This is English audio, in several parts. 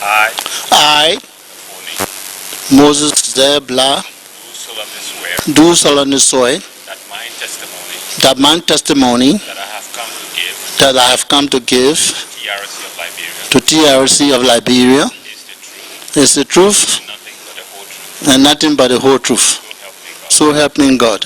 I, Moses Zeh Blah, do solemnly swear that my testimony that I have come to give to TRC of Liberia is the truth and nothing but the whole truth. So help me God.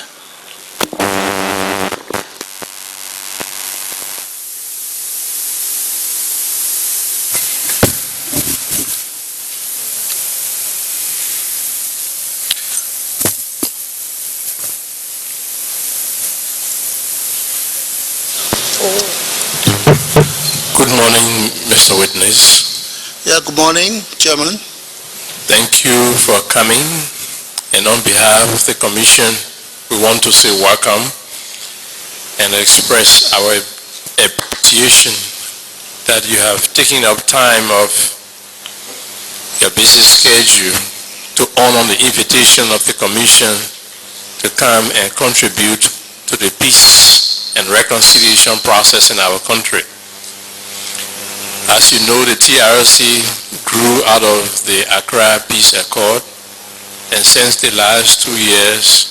Good morning, Mr. Witness. Yeah, good morning, Chairman. Thank you for coming. And on behalf of the Commission, we want to say welcome and express our appreciation that you have taken up time of your busy schedule to honor the invitation of the Commission to come and contribute to the peace and reconciliation process in our country. As you know, the TRC grew out of the Accra Peace Accord, and since the last 2 years,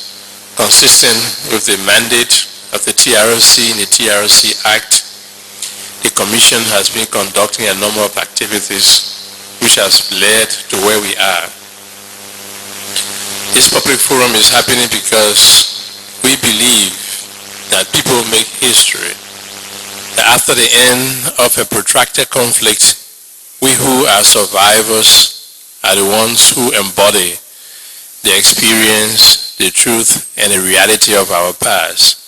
consistent with the mandate of the TRC in the TRC Act, the Commission has been conducting a number of activities which has led to where we are. This public forum is happening because we believe that people make history. That after the end of a protracted conflict, we who are survivors are the ones who embody the experience, the truth, and the reality of our past.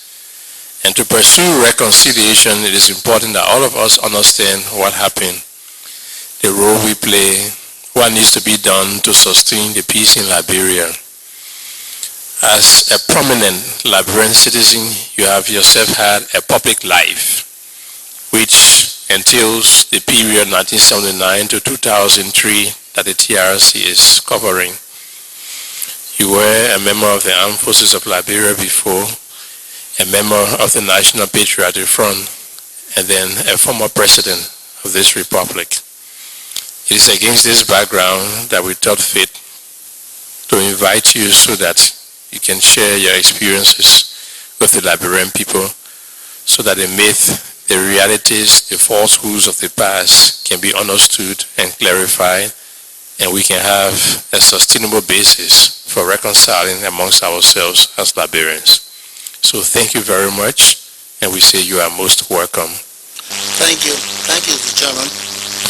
And to pursue reconciliation, it is important that all of us understand what happened, the role we play, what needs to be done to sustain the peace in Liberia. As a prominent Liberian citizen, you have yourself had a public life, which entails the period 1979 to 2003 that the TRC is covering. You were a member of the Armed Forces of Liberia before, a member of the National Patriotic Front, and then a former president of this republic. It is against this background that we thought fit to invite you so that you can share your experiences with the Liberian people so that the myth, the realities, the falsehoods of the past can be understood and clarified, and we can have a sustainable basis for reconciling amongst ourselves as Liberians. So thank you very much, and we say you are most welcome. Thank you. Thank you, Mr. Chairman.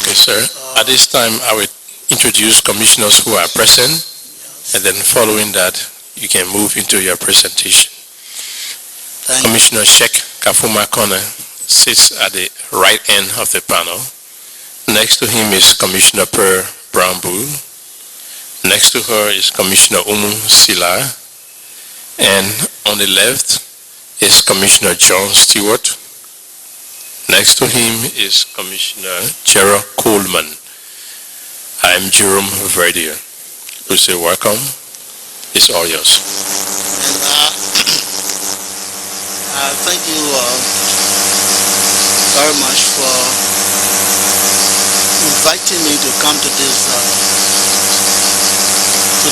Okay, sir. At this time, I will introduce commissioners who are present, and then following that, you can move into your presentation. Commissioner Sheikh Kafuma Kone sits at the right end of the panel. Next to him is Commissioner Per Brownbull. Next to her is Commissioner Umu Sila. And on the left is Commissioner John Stewart. Next to him is Commissioner Gerald Coleman. I am Jerome Verdier. We say welcome. It's all yours. And thank you very much for inviting me to come to this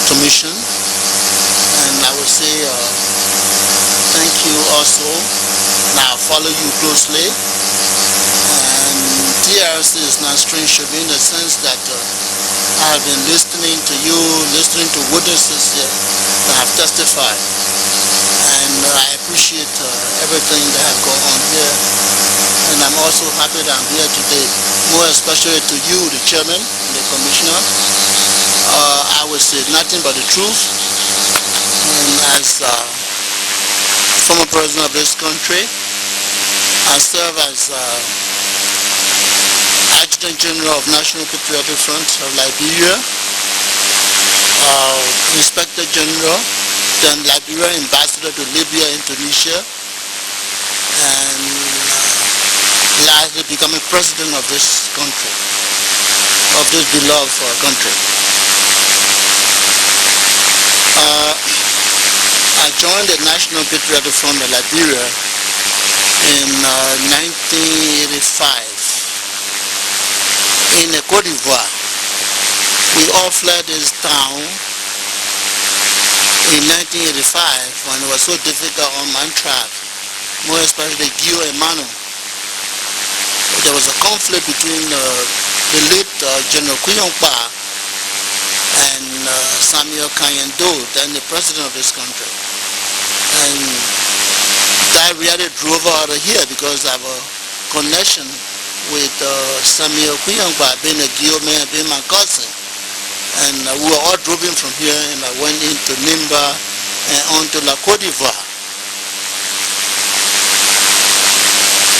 commission. And I will say thank you also. Now I follow you closely. And TRC is not strange to me in the sense that I have been listening to you, listening to witnesses here that have testified. And I appreciate everything that has gone on here. And I'm also happy that I'm here today, more especially to you, the chairman and the commissioner. I will say nothing but the truth. And as former president of this country, I serve as Adjutant General of National Patriotic Front of Liberia, Inspector General, then Liberian Ambassador to Libya, Indonesia, and lastly becoming President of this country, of this beloved country. I joined the National Patriotic Front of Liberia in 1985 in Cote d'Ivoire. We all fled this town in 1985 when it was so difficult on Mantrap, more especially Gio and Manu. There was a conflict between the late General Kuyongpa and Samuel Kanyendo, then the president of this country. And that really drove out of here because of a connection with Samuel Kuyongpa, being a Gio man, being my cousin. And we were all driven from here, and I went into Nimba and on to La Côte d'Ivoire.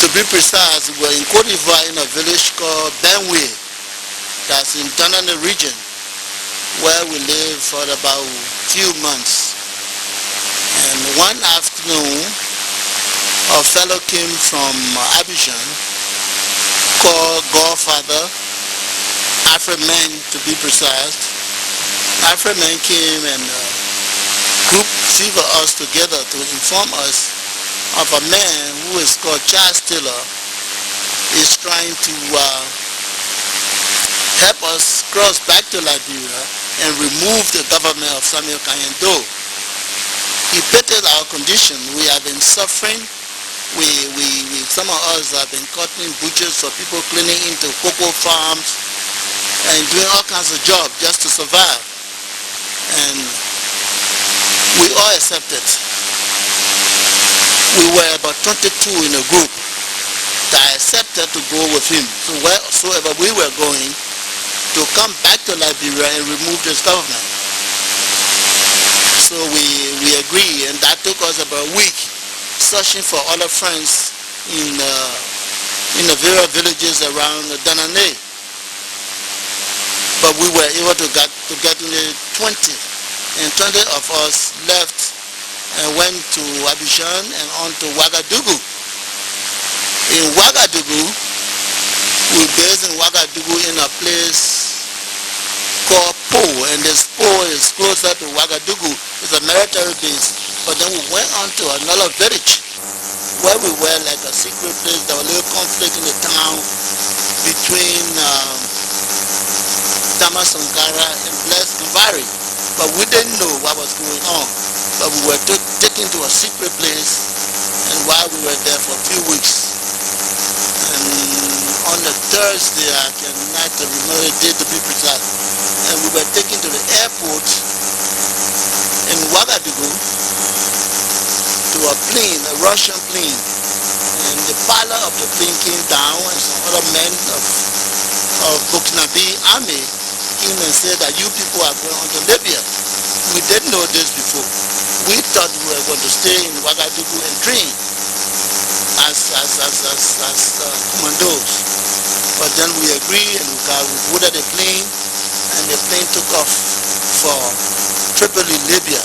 To be precise, we were in Côte d'Ivoire in a village called Benwe, that's in Tanana region, where we lived for about a few months. And one afternoon, a fellow came from Abidjan called Godfather, Afro-Man to be precise. Afro-Man came and grouped several of us together to inform us of a man who is called Charles Taylor, is trying to help us cross back to Liberia and remove the government of Samuel Kanyendo. He pitied our condition. We have been suffering. Some of us have been cutting butchers for people, cleaning into cocoa farms and doing all kinds of jobs just to survive. And we all accepted. We were about 22 in a group that accepted to go with him. So wheresoever we were going, to come back to Liberia and remove this government. So we agreed, and that took us about a week searching for other friends in the various villages around Danane. But we were able to get in the 20, and 20 of us left and went to Abidjan and on to Ouagadougou. In Ouagadougou, we based in Ouagadougou in a place called Po, and this Po is closer to Ouagadougou. It's a military base. But then we went on to another village where we were like a secret place. There was a little conflict in the town between Tama Sankara and Blaise Compaoré. But we didn't know what was going on. But we were taken to a secret place, and while we were there for a few weeks, and on the Thursday, I cannot remember the date to be precise, and we were taken to the airport in Ouagadougou to a plane, a Russian plane, and the pilot of the plane came down, and some other men of Burkinabe army came and said that you people are going on to Libya. We didn't know this before. We thought we were going to stay in Ouagadougou and train as commandos. But then we agreed, and we boarded the plane, and the plane took off for Tripoli, Libya.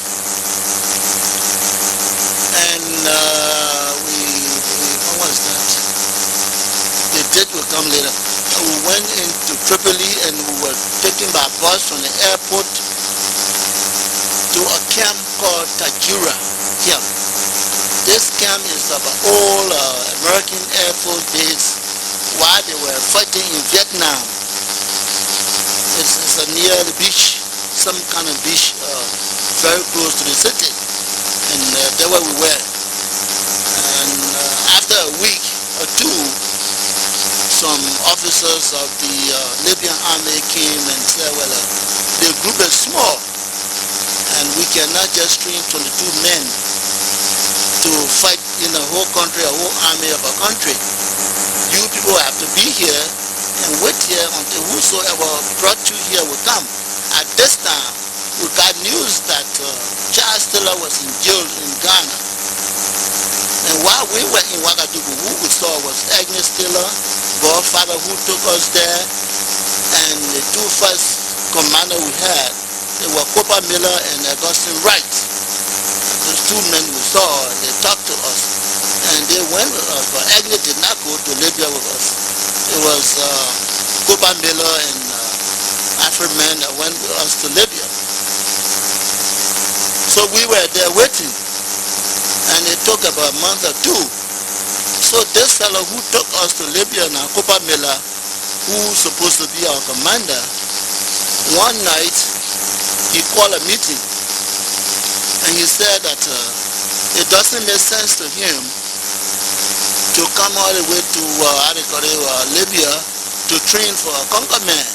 And what was that? The date will come later. We went into Tripoli, and we were taken by bus from the airport to a camp called Tajura camp. This camp is of an old American Air Force base while they were fighting in Vietnam. It's near the beach, some kind of beach very close to the city. And there where we were. And after a week or two, some officers of the Libyan army came and said, well, the group is small, and we cannot just train 22 men to fight in a whole country, a whole army of a country. You people have to be here and wait here until whosoever brought you here will come. At this time, we got news that Charles Taylor was in jail in Ghana. And while we were in Ouagadougou, who we saw was Agnes Taylor, Godfather, who took us there, and the two first commanders we had, they were Cooper Miller and Augustine Wright. Those two men we saw, they talked to us, and they went with us, but Agnes did not go to Libya with us. It was Cooper Miller and Afro-Man that went with us to Libya. So we were there waiting, and it took about a month or two. So this fellow who took us to Libya now, Cooper Miller, who's supposed to be our commander, one night he called a meeting and he said that it doesn't make sense to him to come all the way to Libya to train for a conquer man.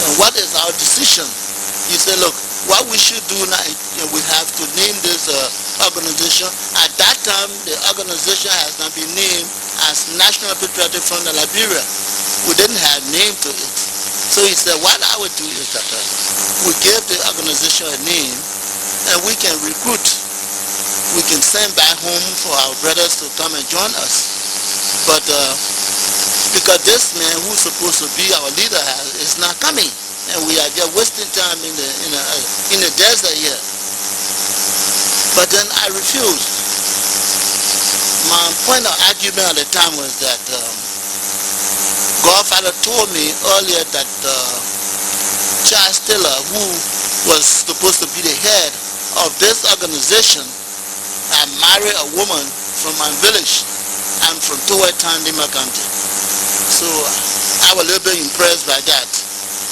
And what is our decision? He said, look, what we should do now, we have to name this organization. At that time, the organization has not been named as National Patriotic Front of Liberia. We didn't have name to it. So he said, what I would do is that we give the organization a name and we can recruit. We can send back home for our brothers to come and join us. But because this man who's supposed to be our leader is not coming, and we are just wasting time in the desert here. But then I refused. My point of argument at the time was that Godfather told me earlier that Charles Taylor, who was supposed to be the head of this organization, had married a woman from my village. I'm from Toward Town, Lima County. So I was a little bit impressed by that.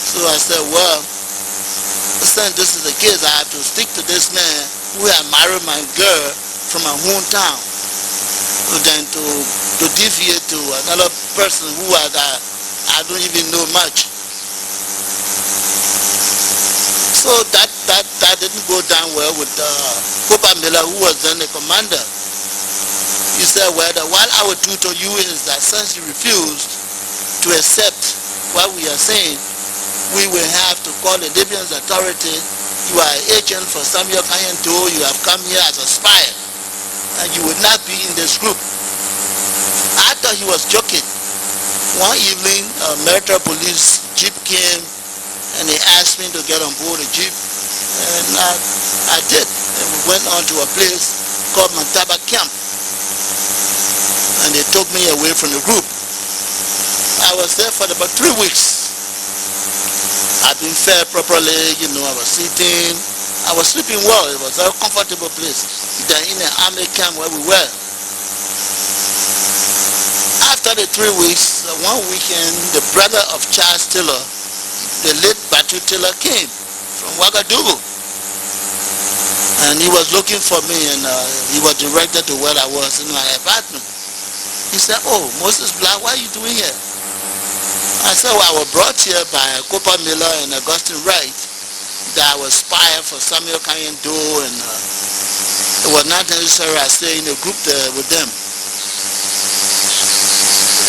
So I said, well, since this is the case, I have to stick to this man who had married my girl from my hometown than to deviate to another person who I don't even know much. So that didn't go down well with Cooper Miller, who was then the commander. He said, well, what I would do to you is that since you refused to accept what we are saying, we will have to call the Libyan authority. You are an agent for Samuel Kayento. You have come here as a spy, and you would not be in this group. I thought he was joking. One evening, a military police jeep came, and they asked me to get on board the jeep, and I did. And we went on to a place called Mantaba Camp, and they took me away from the group. I was there for about 3 weeks. I've been fed properly, I was sitting, I was sleeping well. It was a comfortable place. Then in the army camp where we were. After the 3 weeks, one weekend, the brother of Charles Taylor, the late Batu Taylor, came from Ouagadougou. And he was looking for me, and he was directed to where I was in my apartment. He said, oh, Moses Blah, what are you doing here? I said, well, I was brought here by Cooper Miller and Augustine Wright, that I was spy for Samuel Kayento, and it was not necessary I stay in a group there with them.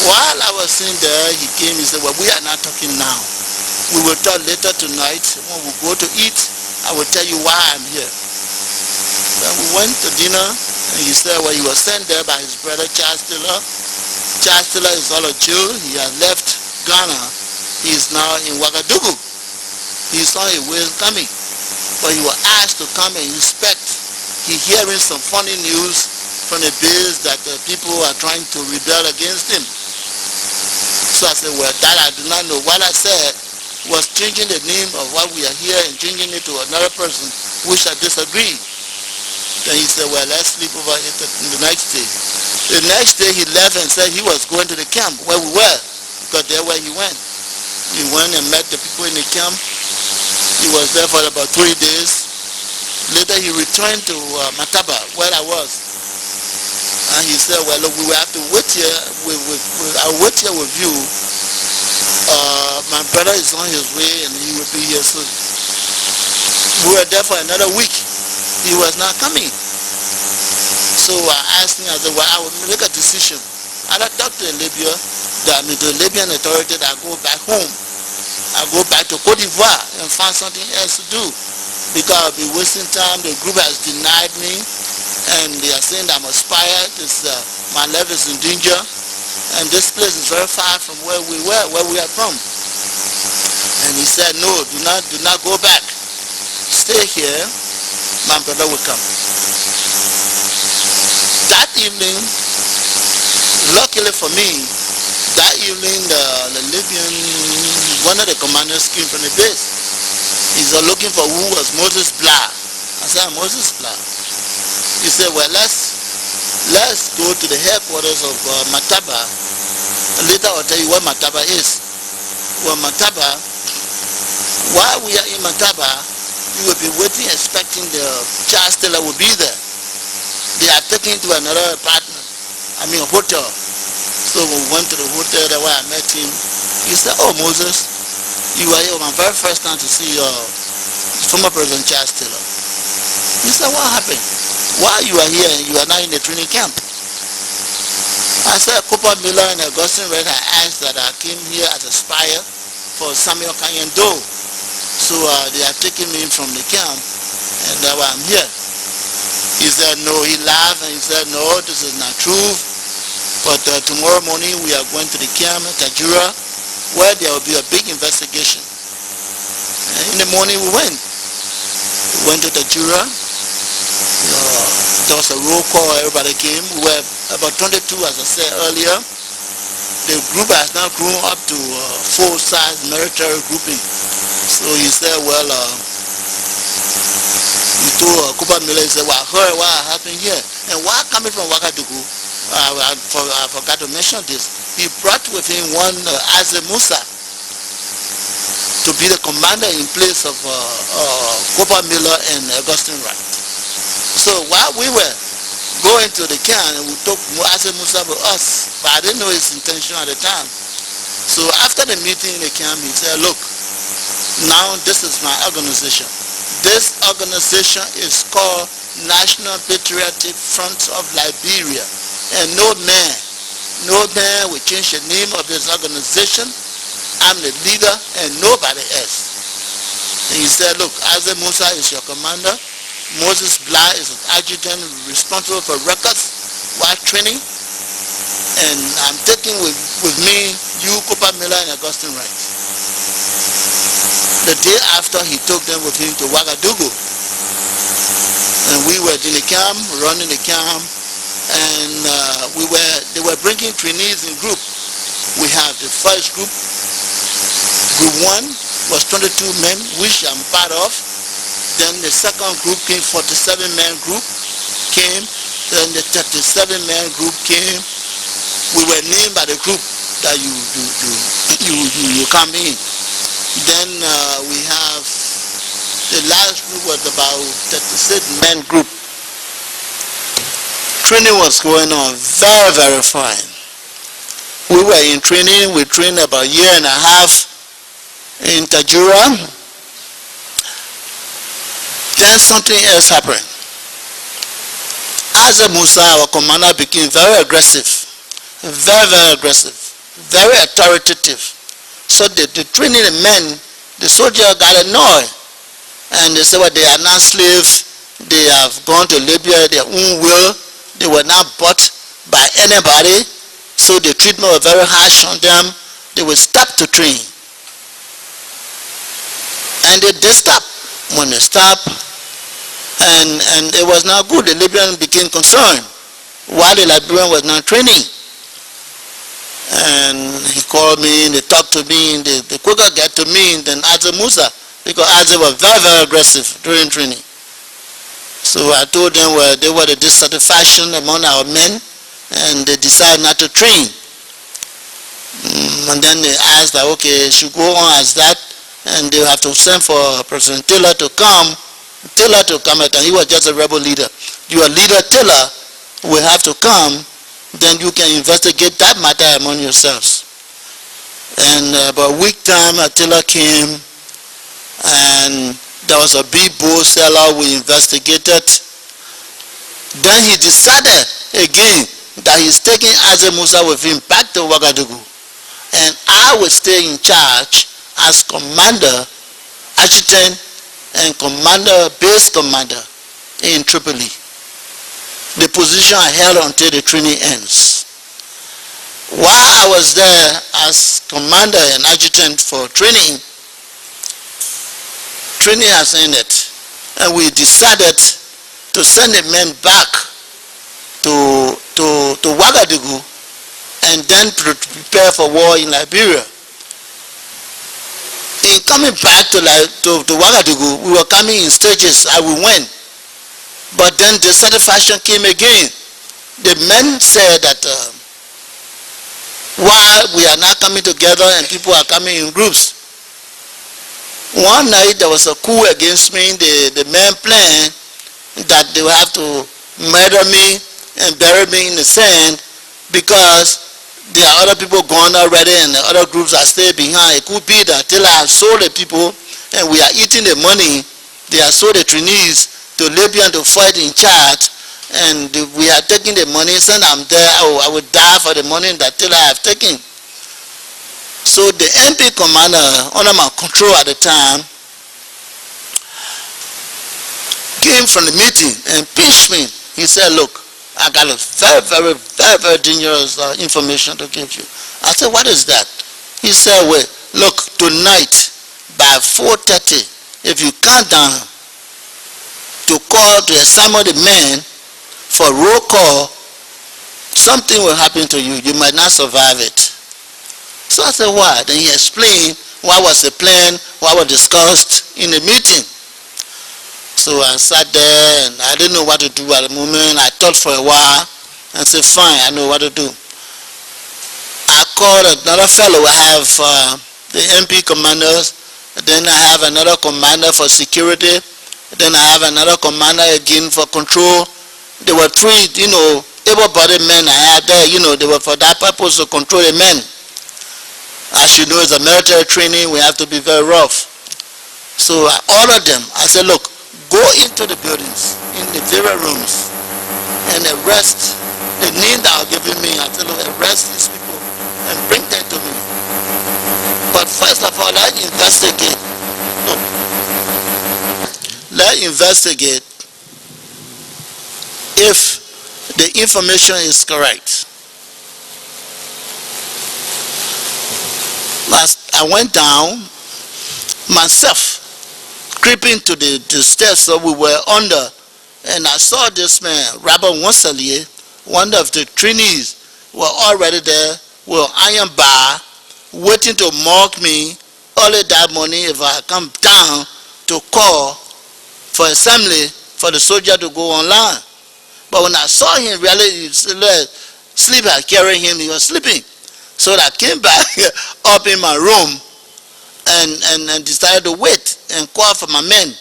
While I was sitting there, he came, he said, well, we are not talking now. We will talk later tonight. When we go to eat, I will tell you why I'm here. Then we went to dinner, and he said, well, he was sent there by his brother Charles Taylor. Charles Taylor is all a Jew. He has left Ghana. He is now in Ouagadougou. He's on his way coming. But he was asked to come and inspect. He's hearing some funny news from the base that the people are trying to rebel against him. So I said, well, that I do not know. What I said was changing the name of what we are here and changing it to another person, which I disagreed. Then he said, well, let's sleep over it the next day. The next day he left and said he was going to the camp where we were, because there where he went. He went and met the people in the camp. He was there for about 3 days. Later he returned to Mataba, where I was. And he said, well, look, we will have to wait here. I'll wait here with you. My brother is on his way and he will be here soon. We were there for another week. He was not coming. So I asked him, I said, well, I will make a decision. I talked to Libya, the Libyan authority, that I go back home. I go back to Cote d'Ivoire and find something else to do. Because I'll be wasting time. The group has denied me, and they are saying I'm a spy. My life is in danger, and this place is very far from where we were, where we are from. And he said, no, do not go back. Stay here. My brother will come. That evening, luckily for me, that evening the Libyan, one of the commanders came from the base. He's looking for who was Moses Blah. I said, Moses Blah. He said, well, let's go to the headquarters of Mataba. Later I'll tell you what Mataba is. Well, Mataba While we are in Mataba, you will be waiting, expecting the child stealer will be there. They are taking to another apartment, hotel. So we went to the hotel, that's where I met him. He said, "Oh, Moses, you are here my very first time to see your former President Child Stealer." He said, "What happened? Why you are here and you are not in the training camp?" I said, "Cooper Miller and Augustine Red had asked that I came here as a spy for Samuel Kanyendo. So they are taking me from the camp, and that's why I'm here." He said, "No," he laughed and he said, "No, this is not true. But tomorrow morning we are going to the camp at Tajura, where there will be a big investigation." And in the morning we went. We went to Tajura. There was a roll call, everybody came. We were about 22, as I said earlier. The group has now grown up to full-size military grouping. So he said, "Well, he told Cooper Miller, he said, 'Well, I heard what happened here. And why coming from Ouagadougou?' I forgot to mention this. He brought with him one Zeh Blah to be the commander in place of Cooper Miller and Augustine Wright. So while we were going to the camp, and we took Zeh Blah with us, but I didn't know his intention at the time. So after the meeting in the camp, he said, "Look, now this is my organization. This organization is called National Patriotic Front of Liberia. And no man will change the name of this organization. I'm the leader and nobody else." And he said, "Look, Zeh Blah is your commander. Moses Blah is an adjutant responsible for records while training. And I'm taking with me you, Cooper Miller, and Augustine Wright." The day after, he took them with him to Ouagadougou. And we were in the camp, running the camp, and they were bringing trainees in group. We have the first group. Group 1 was 22 men, which I'm part of. Then the second group came, 47-man group came. Then the 37-man group came. We were named by the group that you come in. Then we have the last group was about 36-man group. Training was going on very, very fine. We were in training. We trained about a year and a half in Tajura. Then something else happened. Zeh Blah, our commander, became very aggressive, very aggressive, very authoritative. So the training the men, the soldiers got annoyed, and they said, "Well, they are not slaves. They have gone to Libya their own will. They were not bought by anybody. So the treatment was very harsh on them. They will stop to train." And they did stop. When they stopped, and it was not good. The Libyan became concerned while the Liberian was not training. And he called me and they talked to me, and they quicker get to me than Zeh Blah, because Zeh was very, very aggressive during training. So I told them, well, they were the dissatisfaction among our men, and they decided not to train. And then they asked that, okay, it should go on as that, and they have to send for President Taylor to come. And he was just a rebel leader. Your leader, Taylor, will have to come, then you can investigate that matter among yourselves. And about a week time, Taylor came, and there was a big bull seller we investigated. Then he decided again that he's taking Zeh Blah with him back to Ouagadougou, and I will stay in charge as commander, adjutant, and base commander in Tripoli. The position I held until the training ends. While I was there as commander and adjutant for training has ended, and we decided to send the men back to Ouagadougou and then prepare for war in Liberia. In coming back to Ouagadougou, we were coming in stages as we went. But then dissatisfaction came again. The men said that why we are not coming together and people are coming in groups. One night there was a coup against me. The men planned that they would have to murder me and bury me in the sand because there are other people gone already and the other groups are still behind. It could be that till I have sold the people and we are eating the money, they have sold the trainees to Libya to fight in Chad, and we are taking the money, so I'm there, I will die for the money that till I have taken. So the MP commander under my control at the time came from the meeting and pinched me. He said, look, I got a very dangerous information to give you. I said, what is that? He said, well, look, tonight by 4:30, if you count down to call to assemble the men for roll call, something will happen to you. You might not survive it. So I said, why? Then he explained what was the plan, what was discussed in the meeting. So I sat there and I didn't know what to do at the moment. I thought for a while and said, fine, I know what to do. I called another fellow. I have the MP commanders, then I have another commander for security, then I have another commander again for control. There were three, able-bodied men I had there, they were for that purpose to control the men. As you know, it's a military training, we have to be very rough. So I ordered them. I said, look, go into the buildings, in the various rooms, and arrest the name that are giving me. I said, look, arrest these people and bring them to me. But first of all, let's investigate. Look, let's investigate if the information is correct. I went down myself, creeping to the steps that we were under, and I saw this man, Robert Wansalier, one of the trainees, were already there with an iron bar, waiting to mock me early that morning if I come down to call for assembly for the soldier to go online. But when I saw him, really, sleep had carried him, he was sleeping. So I came back up in my room and decided to wait and call for my men.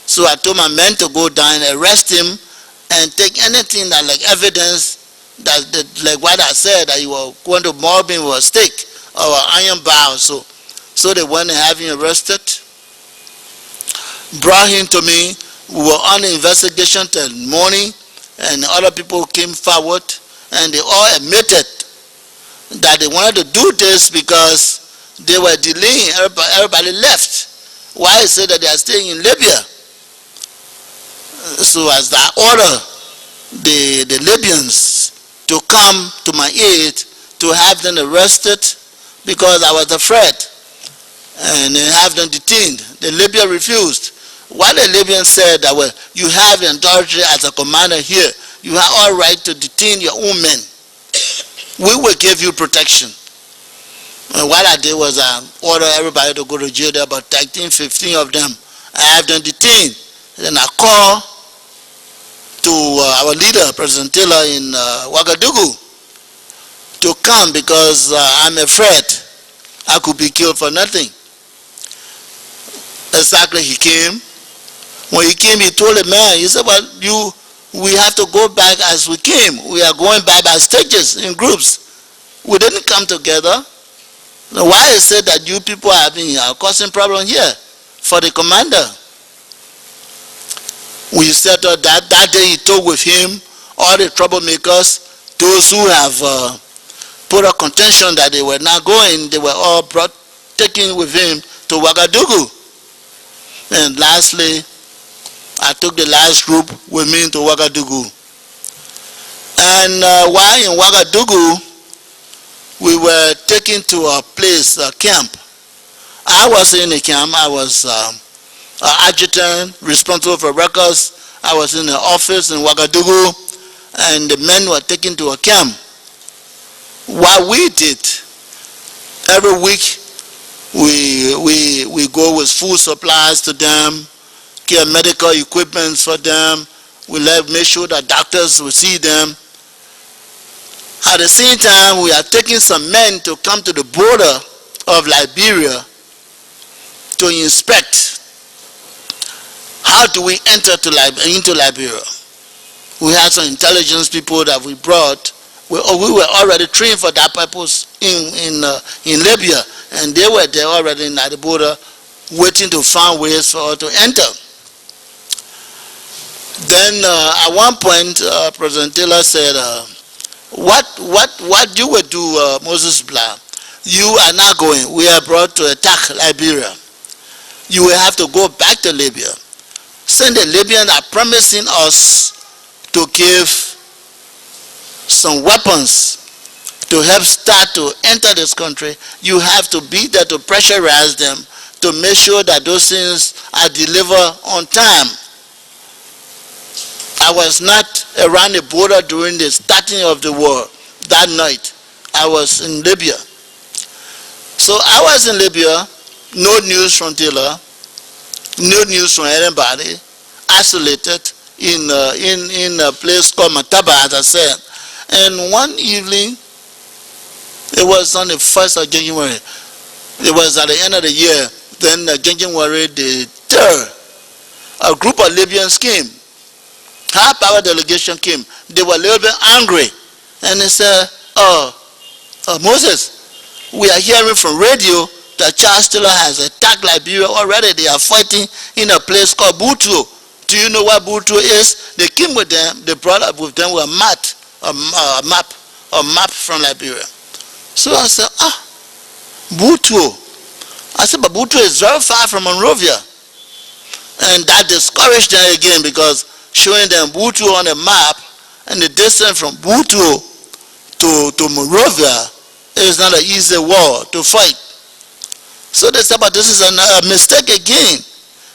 So I told my men to go down and arrest him and take anything that like evidence that like what I said, that you were going to mob him with a stick or an iron bar or so. So they went and have him arrested, brought him to me. We were on the investigation till morning, and other people came forward and they all admitted that they wanted to do this because they were delaying. Everybody left. Why is it that they are staying in Libya? So as I order the Libyans to come to my aid to have them arrested because I was afraid and have them detained. The Libya refused. While the Libyans said that, well, you have the authority as a commander here. You have all right to detain your own men. We will give you protection. And what I did was I ordered everybody to go to jail. There are about 13, 15 of them. I have them detained. Then I called to our leader, President Taylor in Ouagadougou, to come because I'm afraid I could be killed for nothing. Exactly, he came. When he came, he told the man, he said, well, we have to go back as we came. We are going back by stages in groups. We didn't come together. Now, why is it that you people are causing problem here for the commander? We settled that. That day he took with him all the troublemakers, those who have put a contention that they were not going, they were all taken with him to Ouagadougou. And lastly, I took the last group with me to Ouagadougou. And while in Ouagadougou, we were taken to a place, a camp. I was in the camp. I was an adjutant responsible for records. I was in the office in Ouagadougou, and the men were taken to a camp. What we did, every week we go with food supplies to them, get medical equipment for them. We make sure that doctors will see them. At the same time, we are taking some men to come to the border of Liberia to to inspect how do we enter into Liberia. We had some intelligence people that we brought. We were already trained for that purpose in Libya, and they were there already at the border, waiting to find ways for us to enter. Then at one point, President Taylor said, "What you would do, Moses Blah? You are not going. We are brought to attack Liberia. You will have to go back to Libya. Since the Libyans are promising us to give some weapons to help start to enter this country, you have to be there to pressurize them to make sure that those things are delivered on time." I was not around the border during the starting of the war that night. I was in Libya. So I was in Libya, no news from Taylor, no news from anybody, isolated in a place called Mataba, as I said. And one evening, it was on the 1st of January, it was at the end of the year, then January the 3rd, a group of Libyans came. Half our delegation came. They were a little bit angry. And they said, Moses, we are hearing from radio that Charles Taylor has attacked Liberia already. They are fighting in a place called Butu. Do you know what Butu is? They came with them. They brought up with them a map from Liberia. So I said, Butu. I said, but Butu is very far from Monrovia. And that discouraged them again, because showing them Butu on a map and the distance from Butu to Monrovia is not an easy war to fight. So they said, but this is a mistake again.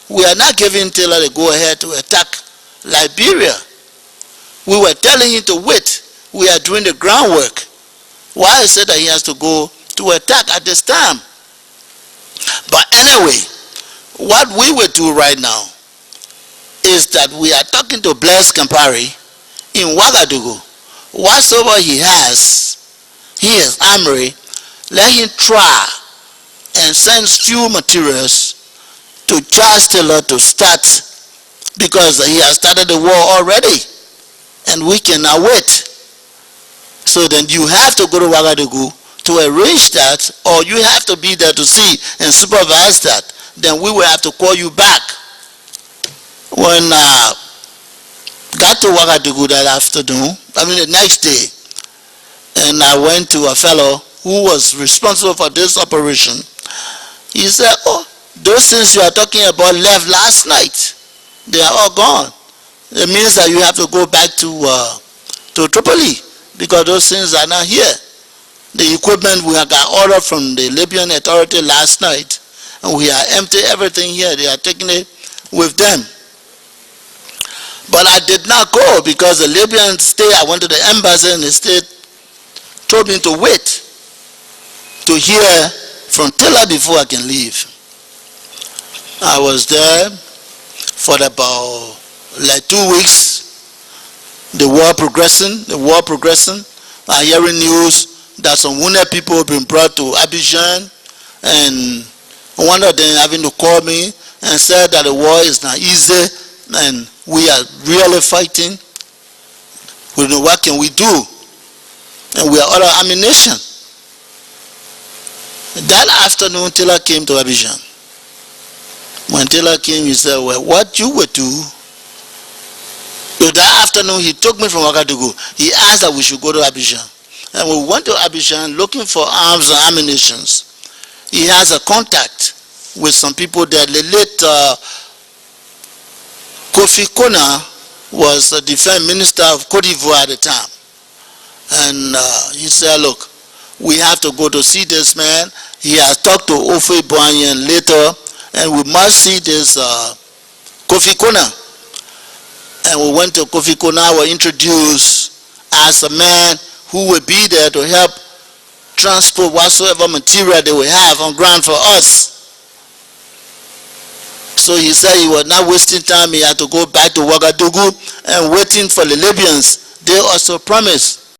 We are not giving Taylor the go-ahead to attack Liberia. We were telling him to wait. We are doing the groundwork. Why is it that he has to go to attack at this time? But anyway, what we will do right now is that we are talking to Blaise Campari in Ouagadougou. Whatsoever he has, his armory, let him try and send few materials to Charles Taylor to start, because he has started the war already and we cannot wait. So then you have to go to Ouagadougou to arrange that, or you have to be there to see and supervise that. Then we will have to call you back. When I got to Ouagadougou that afternoon, the next day, and I went to a fellow who was responsible for this operation. He said, those things you are talking about left last night. They are all gone. It means that you have to go back to Tripoli, because those things are not here. The equipment we have got ordered from the Libyan authority last night, and we are empty everything here. They are taking it with them. But I did not go, because the Libyan state, I went to the embassy, and the state told me to wait to hear from Taylor before I can leave. I was there for about 2 weeks. The war progressing. I hearing news that some wounded people have been brought to Abidjan, and one of them having to call me and said that the war is not easy and we are really fighting. We know what can we do, and we are out of ammunition. That afternoon, Taylor came to Abidjan. When Taylor came, he said, well, what you would do. So that afternoon, he took me from Ouagadougou. He asked that we should go to Abidjan. And we went to Abidjan looking for arms and ammunition. He has a contact with some people there. The late Kofi Kona was the defense minister of Cote d'Ivoire at the time. And he said, look, we have to go to see this man. He has talked to Ofe Boanyen later, and we must see this Kofi Kona. And we went to Kofi Kona, were introduced as a man who would be there to help transport whatsoever material they would have on ground for us. So he said he was not wasting time. He had to go back to Ouagadougou and waiting for the Libyans. They also promised